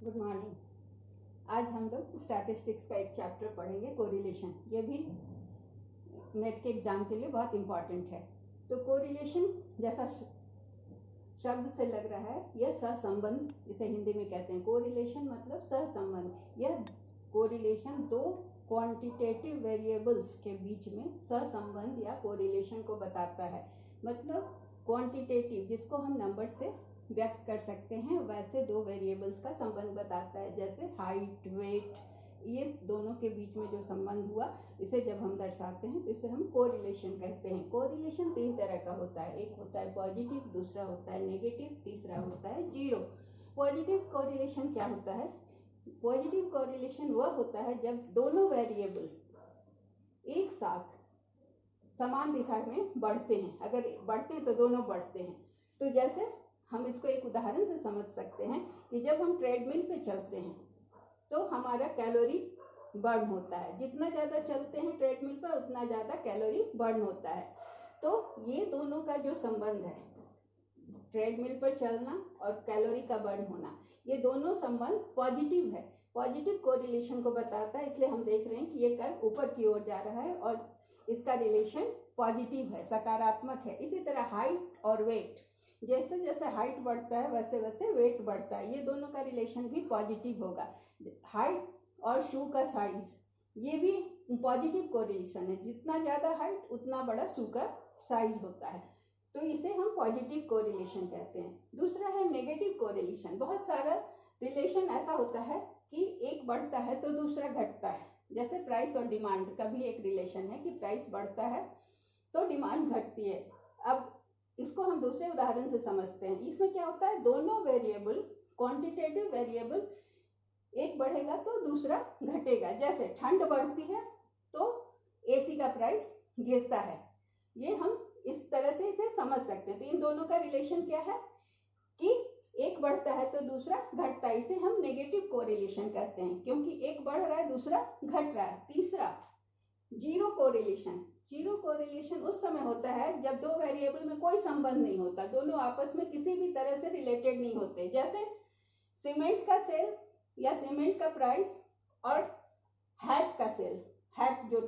Good morning. आज हम लोग स्टैटिस्टिक्स का एक चैप्टर पढ़ेंगे, कोरिलेशन। ये भी नेट के एग्जाम के लिए बहुत इम्पॉर्टेंट है। तो कोरिलेशन जैसा शब्द से लग रहा है, यह सहसंबंध, इसे हिंदी में कहते हैं। कोरिलेशन मतलब सहसंबंध। यह कोरिलेशन दो क्वांटिटेटिव वेरिएबल्स के बीच में सहसंबंध या कोरिलेशन को बताता है। मतलब क्वांटिटेटिव, जिसको हम नंबर से व्यक्त कर सकते हैं, वैसे दो वेरिएबल्स का संबंध बताता है। जैसे हाइट, वेट, ये दोनों के बीच में जो संबंध हुआ, इसे जब हम दर्शाते हैं तो इसे हम कोरिलेशन कहते हैं। कोरिलेशन तीन तरह का होता है। एक होता है पॉजिटिव, दूसरा होता है नेगेटिव, तीसरा होता है जीरो। पॉजिटिव कोरिलेशन क्या होता है? पॉजिटिव कोरिलेशन वह होता है जब दोनों वेरिएबल एक साथ समान दिशा में बढ़ते हैं। अगर बढ़ते हैं तो दोनों बढ़ते हैं। तो जैसे हम इसको एक उदाहरण से समझ सकते हैं कि जब हम ट्रेडमिल पे चलते हैं तो हमारा कैलोरी बर्न होता है। जितना ज़्यादा चलते हैं ट्रेडमिल पर, उतना ज़्यादा कैलोरी बर्न होता है। तो ये दोनों का जो संबंध है, ट्रेडमिल पर चलना और कैलोरी का बर्न होना, ये दोनों संबंध पॉजिटिव है। पॉजिटिव कोरिलेशन को बताता है। इसलिए हम देख रहे हैं कि ये कर्व ऊपर की ओर जा रहा है और इसका रिलेशन पॉजिटिव है, सकारात्मक है। इसी तरह हाइट और वेट, जैसे जैसे हाइट बढ़ता है वैसे वैसे वेट बढ़ता है। ये दोनों का रिलेशन भी पॉजिटिव होगा। हाइट और शू का साइज, ये भी पॉजिटिव कोरिलेशन है। जितना ज़्यादा हाइट उतना बड़ा शू का साइज होता है। तो इसे हम पॉजिटिव कोरिलेशन कहते हैं। दूसरा है नेगेटिव कोरिलेशन। बहुत सारा रिलेशन ऐसा होता है कि एक बढ़ता है तो दूसरा घटता है। जैसे प्राइस और डिमांड का भी एक रिलेशन है कि प्राइस बढ़ता है तो डिमांड घटती है। अब इसको हम दूसरे उदाहरण से समझते हैं। इसमें क्या होता है, दोनों वेरिएबल, क्वांटिटेटिव वेरिएबल, एक बढ़ेगा तो दूसरा घटेगा। जैसे ठंड बढ़ती है तो एसी का प्राइस गिरता है। ये हम इस तरह से इसे समझ सकते हैं। तो इन दोनों का रिलेशन क्या है कि एक बढ़ता है तो दूसरा घटता है। इसे हम नेगेटिव कोरिलेशन कहते हैं, क्योंकि एक बढ़ रहा है दूसरा घट रहा है। तीसरा जीरो कोरिलेशन। जीरो कोरिलेशन उस समय होता है जब दो वेरिएबल में कोई संबंध नहीं होता, दोनों आपस में किसी भी तरह से रिलेटेड नहीं होते। जैसे सीमेंट का सेल या सीमेंट का प्राइस और हैट का सेल, हैट जो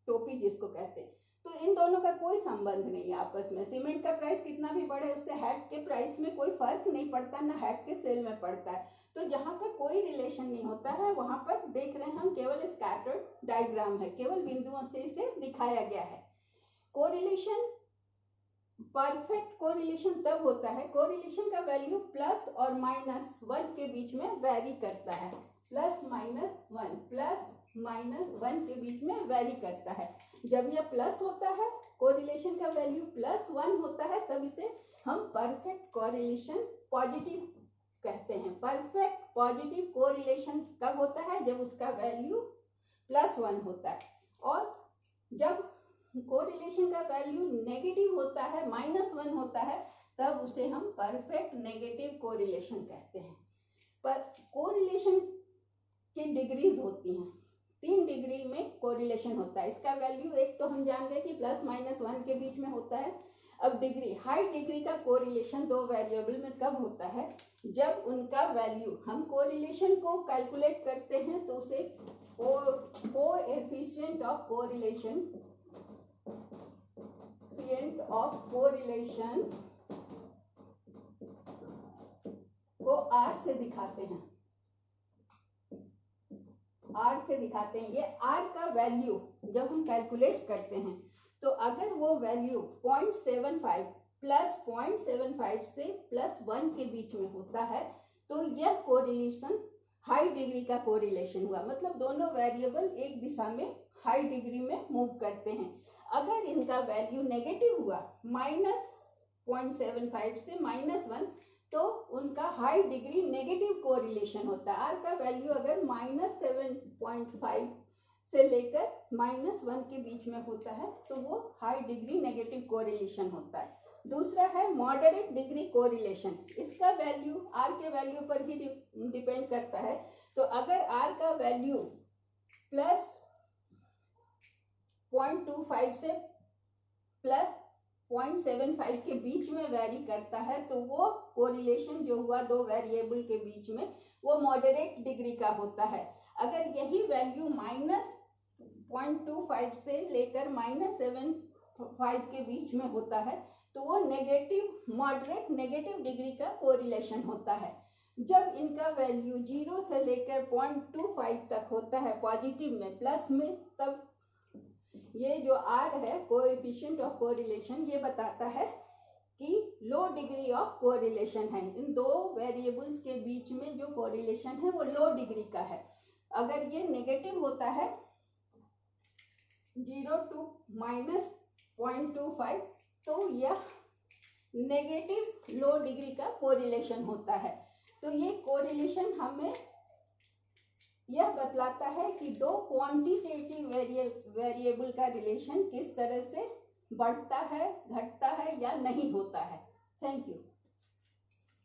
टोपी जिसको कहते हैं, तो इन दोनों का कोई संबंध नहीं है आपस में। सीमेंट का प्राइस कितना भी बढ़े, उससे हैट के प्राइस में कोई फर्क नहीं पड़ता, ना हैट के सेल में पड़ता है। तो जहां पर कोई रिलेशन नहीं होता है, वहां पर देख रहे हैं हम केवल स्कैटर्ड डायग्राम है, केवल बिंदुओं से इसे दिखाया गया है। कोरिलेशन, परफेक्ट कोरिलेशन तब होता है, कोरिलेशन का वैल्यू प्लस और माइनस 1 के बीच में वैरी करता है। प्लस माइनस 1 के बीच में वैरी करता है। जब यह प्लस होता है, कोरिलेशन का वैल्यू +1 होता है, तब इसे हम परफेक्ट कोरिलेशन पॉजिटिव कहते हैं। परफेक्ट पॉजिटिव कोरिलेशन कब होता है? जब उसका वैल्यू +1 होता है। और जब कोरिलेशन का वैल्यू नेगेटिव होता है, -1 होता है, तब उसे हम परफेक्ट नेगेटिव कोरिलेशन कहते हैं। पर कोरिलेशन की डिग्रीज होती हैं। 3 डिग्री में कोरिलेशन होता है। इसका वैल्यू एक तो हम जान गए कि +-1 के बीच में होता है। अब डिग्री, हाई डिग्री का कोरिलेशन दो वेरिएबल में कब होता है? जब उनका वैल्यू, हम कोरिलेशन को कैलकुलेट करते हैं तो उसे कोएफिशिएंट ऑफ कोरिलेशन को R से दिखाते हैं। R से दिखाते हैं। ये R का वैल्यू जब हम कैलकुलेट करते हैं तो अगर वो वैल्यू 0.75 +0.75 से +1 के बीच में होता है तो यह कोरिलेशन हाई डिग्री का कोरिलेशन हुआ। मतलब दोनों वेरिएबल एक दिशा में हाई डिग्री में मूव करते हैं। अगर इनका वैल्यू नेगेटिव हुआ, -0.75 से -1, तो उनका हाई डिग्री नेगेटिव कोरिलेशन होता है। R का वैल्यू अगर -7.5 से लेकर -1 के बीच में होता है तो वो हाई डिग्री नेगेटिव कोरिलेशन होता है। दूसरा है मॉडरेट डिग्री कोरिलेशन। इसका वैल्यू R के वैल्यू पर ही डिपेंड करता है। तो अगर R का वैल्यू +0.25 से 0.75 के बीच में वेरी करता है तो वो कोरिलेशन जो हुआ दो वेरिएबल के बीच में वो मॉडरेट डिग्री का होता है। अगर यही वैल्यू -0.25 से लेकर -7.5 के बीच में होता है तो वो मॉडरेट नेगेटिव डिग्री का कोरिलेशन होता है। जब इनका वैल्यू 0 से लेकर 0.25 तक होता है पॉजिटिव में प्लस में, तब ये जो R है कोएफिशिएंट ऑफ कोरिलेशन, ये बताता है कि लो डिग्री ऑफ कोरिलेशन है। इन दो वेरिएबल्स के बीच में जो कोरिलेशन है वो लो डिग्री का है। अगर ये नेगेटिव होता है 0 to -0.25 तो यह नेगेटिव लो डिग्री का कोरिलेशन होता है। तो ये कोरिलेशन हमें यह बतलाता है कि दो क्वांटिटेटिव वेरिएबल का रिलेशन किस तरह से बढ़ता है, घटता है या नहीं होता है। Thank you.